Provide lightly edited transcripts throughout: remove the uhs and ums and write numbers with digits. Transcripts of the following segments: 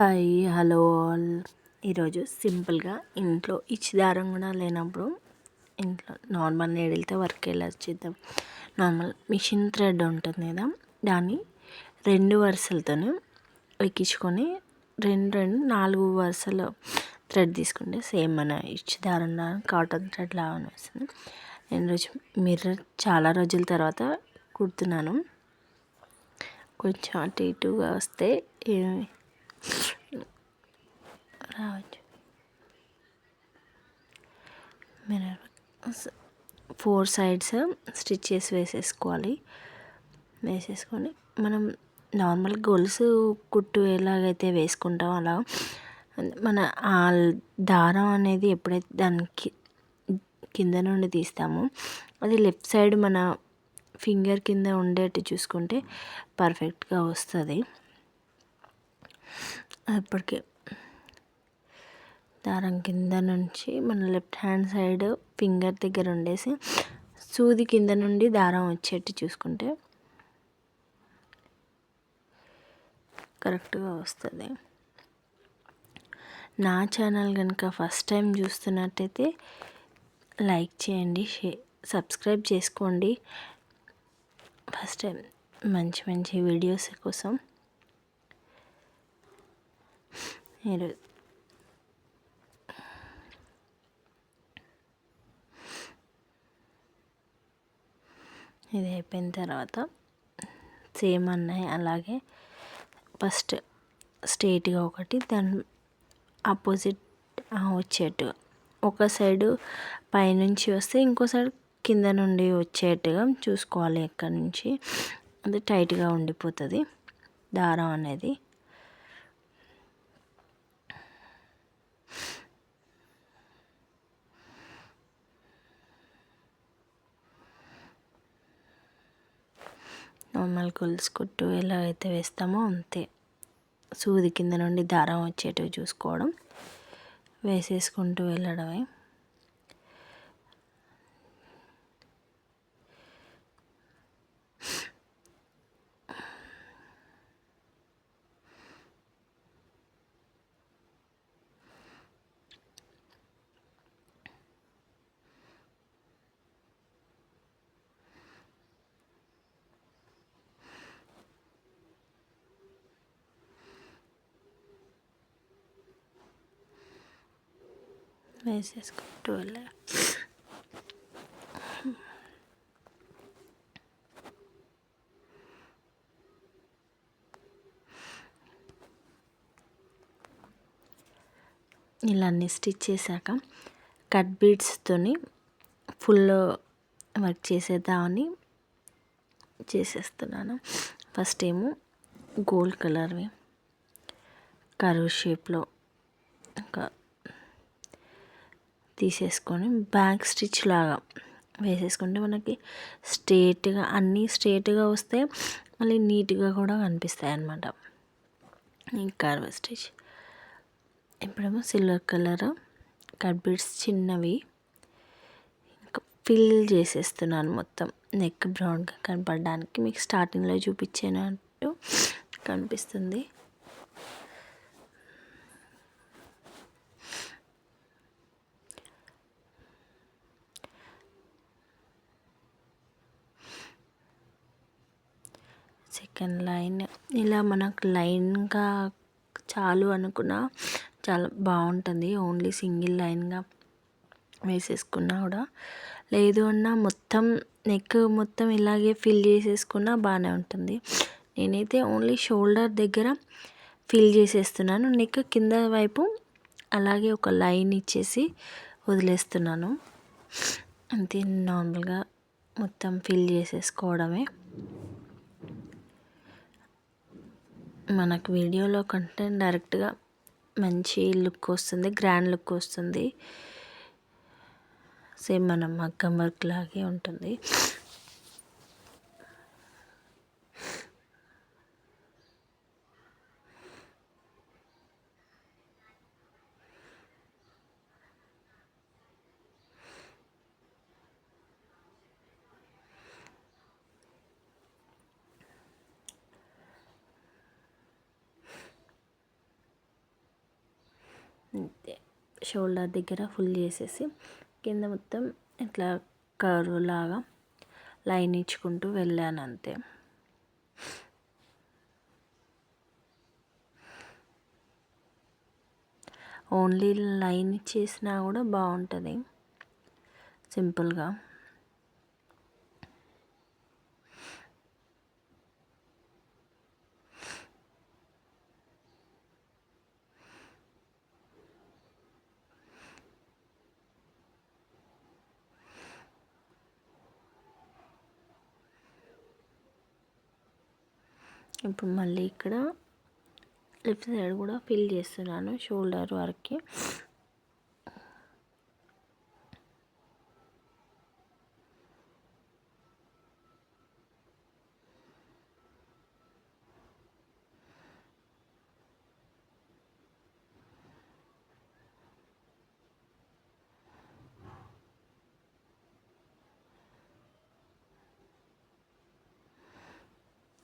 Hi hello all. ఈరోజు సింపుల్గా ఇంట్లో ఇచ్చి దారం కూడా లేనప్పుడు ఇంట్లో నార్మల్ నీడిల్తో వర్క్ ఎలా చేద్దాం. నార్మల్ మిషన్ థ్రెడ్ ఉంటుంది కదా, దాన్ని 2 వరుసలతోనే ఎక్కించుకొని రెండు 4 వరుసలు థ్రెడ్ తీసుకుంటే సేమ్ మన ఇచ్చి దారం కాటన్ థ్రెడ్ లాగానే వస్తుంది. నేను మిర్రర్ చాలా రోజుల తర్వాత కుడుతున్నాను. కొంచెం అటు ఇటుగా వస్తే రావచ్చు. మిర్రర్ 4 సైడ్స్ స్టిచెస్ వేసేసుకొని మనం నార్మల్ గొలుసు కుట్టు ఎలాగైతే వేసుకుంటామో అలా మన ఆ దారం అనేది ఎప్పుడైతే దానికి కింద నుండి తీస్తామో అది లెఫ్ట్ సైడ్ మన ఫింగర్ కింద ఉండేట్టు చూసుకుంటే పర్ఫెక్ట్గా వస్తుంది. అప్పటికే దారం కింద నుంచి మన లెఫ్ట్ హ్యాండ్ సైడ్ ఫింగర్ దగ్గర ఉండేసి సూది కింద నుండి దారం వచ్చేట్టు చూసుకుంటే కరెక్ట్గా వస్తుంది. నా ఛానల్ కనుక ఫస్ట్ టైం చూస్తున్నట్టయితే లైక్ చేయండి, సబ్స్క్రైబ్ చేసుకోండి. ఫస్ట్ టైం మంచి మంచి వీడియోస్ కోసం మీరు ఇది అయిపోయిన తర్వాత సేమ్ అన్నాయి అలాగే ఫస్ట్ స్ట్రైట్గా ఒకటి, దాని ఆపోజిట్ వచ్చేట్టుగా ఒక సైడు పైనుంచి వస్తే ఇంకో సైడ్ కింద నుండి వచ్చేట్టుగా చూసుకోవాలి. ఎక్కడి నుంచి అది టైట్గా ఉండిపోతుంది దారం అనేది. నార్మల్ గొలుసు కుట్టు ఎలా అయితే వేస్తామో అంతే, సూది కింద నుండి దారం వచ్చేటివి చూసుకోవడం, వేసేసుకుంటూ వెళ్ళడమే. వేసేసుకుంటూ వెళ్ళాలి. ఇలా అన్ని స్టిచ్ చేశాక కట్ బీడ్స్తోని ఫుల్ వర్క్ చేసేద్దామని చేసేస్తున్నాను. ఫస్ట్ ఏమో గోల్డ్ కలర్వి కర్వ్ షేప్లో ఇంకా తీసేసుకొని బ్యాక్ స్టిచ్ లాగా వేసేసుకుంటే మనకి స్ట్రేట్గా అన్నీ స్ట్రేట్గా వస్తే మళ్ళీ నీట్గా కూడా కనిపిస్తాయి అన్నమాట ఈ కర్వ్ స్టిచ్. ఇప్పుడేమో సిల్వర్ కలర్ కట్ బీడ్స్ చిన్నవి ఇంకా ఫిల్ చేసేస్తున్నాను మొత్తం నెక్ బ్రౌన్గా కనపడడానికి. మీకు స్టార్టింగ్లో చూపించినట్టు కనిపిస్తుంది. సెకండ్ లైన్ ఇలా మనకు లైన్గా చాలు అనుకున్నా చాలా బాగుంటుంది. ఓన్లీ సింగిల్ లైన్గా వేసేసుకున్నా కూడా, లేదు అన్నా మొత్తం నెక్ మొత్తం ఇలాగే ఫిల్ చేసేసుకున్నా బాగానే ఉంటుంది. నేనైతే ఓన్లీ షోల్డర్ దగ్గర ఫిల్ చేసేస్తున్నాను. నెక్ కింద వైపు అలాగే ఒక లైన్ ఇచ్చేసి వదిలేస్తున్నాను అంతే. నార్మల్గా మొత్తం ఫిల్ చేసేసుకోవడమే. మనకు వీడియోలో కంటే డైరెక్ట్గా మంచి లుక్ వస్తుంది, గ్రాండ్ లుక్ వస్తుంది. సేమ్ మనం మగ్గం వర్క్ లాగే ఉంటుంది. అంతే. షోల్డర్ దగ్గర ఫుల్ చేసేసి కింద మొత్తం ఇట్లా కర్వ్ లాగా లైన్ ఇచ్చుకుంటూ వెళ్ళాను అంతే. ఓన్లీ లైన్ ఇచ్చేసినా కూడా బాగుంటుంది సింపుల్గా. ఇప్పుడు మళ్ళీ ఇక్కడ లెఫ్ట్ సైడ్ కూడా ఫిల్ చేస్తున్నాను షోల్డర్ వరకు.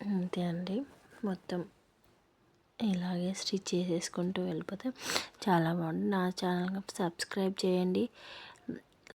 అంతే అండి, మొత్తం ఇలాగే స్టిచ్ చేసేసుకుంటూ వెళ్ళిపోతే చాలా బాగుంటుంది. నా ఛానల్కి సబ్స్క్రైబ్ చేయండి,